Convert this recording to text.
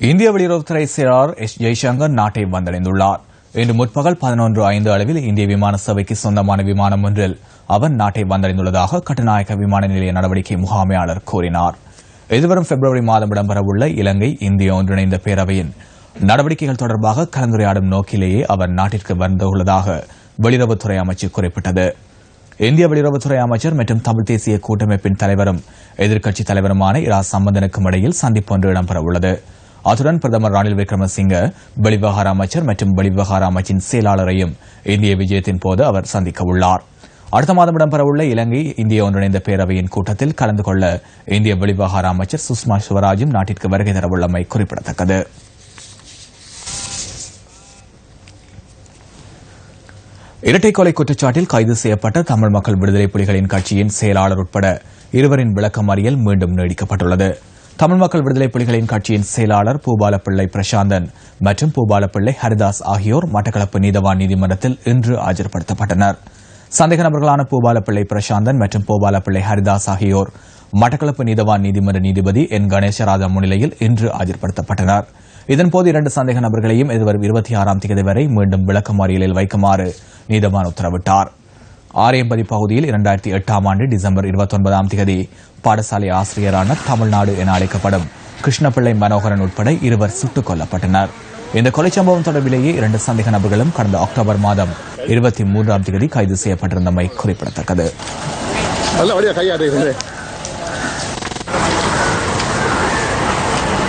இந்திய வெளியுறவுத்துறை செயலாளர் எஸ் ஜெய்சங்கர் நாட்டை வந்தடைந்துள்ளார். இன்று முற்பகல் 11:05 அளவில் இந்திய விமான சேவைக்கு சொந்தமான விமானம் ஒன்றில் அவர் நாட்டை வந்தடைந்துள்ளதாக கட்டுநாயக்க விமான நிலைய நடவடிக்கை முகாமையாளர் கூறினார். எதிர்வரும் பிப்ரவரி மாதம் இடம்பெறவுள்ள இலங்கை இந்திய ஒன்றிணைந்த பேரவையின் நடவடிக்கைகள் தொடர்பாக கலந்துரையாடும் நோக்கிலேயே அவர் நாட்டிற்கு வந்துள்ளதாக வெளியுறவுத்துறை அமைச்சு குறிப்பிட்டது. இந்திய வெளியுறவுத்துறை அமைச்சர் மற்றும் தமிழ் தேசிய கூட்டமைப்பின் தலைவரும் எதிர்க்கட்சித் தலைவருமான இரா சம்பந்தனுக்கும் இடையில் சந்திப்பு ஒன்று இடம்பெறவுள்ளது. அத்துடன் பிரதமர் ரணில் விக்ரமசிங்க, வெளிவிவகார அமைச்சர் மற்றும் வெளிவிவகார அமைச்சின் செயலாளரையும் இந்திய விஜயத்தின் போது அவர் சந்திக்க உள்ளார். அடுத்த மாதம் இடம்பெறவுள்ள இலங்கை இந்திய ஒன்றிணைந்த பேரவையின் கூட்டத்தில் கலந்து கொள்ள இந்திய வெளிவிவகார அமைச்சர் சுஷ்மா ஸ்வராஜும் நாட்டிற்கு வருகை தரவுள்ளமை குறிப்பிடத்தக்கது. இரட்டை கொலை குற்றச்சாட்டில் கைது செய்யப்பட்ட தமிழ் மக்கள் விடுதலை புலிகளின் கட்சியின் செயலாளர் உட்பட இருவரின் விளக்கமறியல் மீண்டும் நீடிக்கப்பட்டுள்ளது. தமிழ் மக்கள் விடுதலை புலிகளின் கட்சியின் செயலாளர் பூபாலப்பிள்ளை பிரசாந்தன் மற்றும் பூபாலப்பிள்ளை ஹரிதாஸ் ஆகியோர் மட்டக்களப்பு நீதவான் நீதிமன்றத்தில் இன்று ஆஜர்படுத்தப்பட்டனர். சந்தேக நபர்களான பூபாலப்பிள்ளை பிரசாந்தன் மற்றும் பூபாலப்பிள்ளை ஹரிதாஸ் ஆகியோர் மட்டக்களப்பு நீதவான் நீதிமன்ற நீதிபதி என் கணேசராஜா முன்னிலையில் இன்று ஆஜர்படுத்தப்பட்டனர். இதன்போது 2 சந்தேக நபர்களையும் எதிர்வரும் 26ஆம் தேதி வரை மீண்டும் விளக்கமறியலில் வைக்குமாறு நீதவான் உத்தரவிட்டார். ஆரியம்பதி பகுதியில் 2008ஆம் ஆண்டு டிசம்பர் 29ஆம் தேதி பாடசாலை ஆசிரியரான தமிழ்நாடு என அழைக்கப்படும் கிருஷ்ணபிள்ளை மனோகரன் உட்பட 2 சுட்டுக் கொல்லப்பட்டனர். இந்த கொலை சம்பவம் தொடர்பிலேயே 2 சந்தேக நபர்களும் கடந்த அக்டோபர் மாதம் 23ஆம் தேதி கைது செய்யப்பட்டிருந்தமை குறிப்பிடத்தக்கது.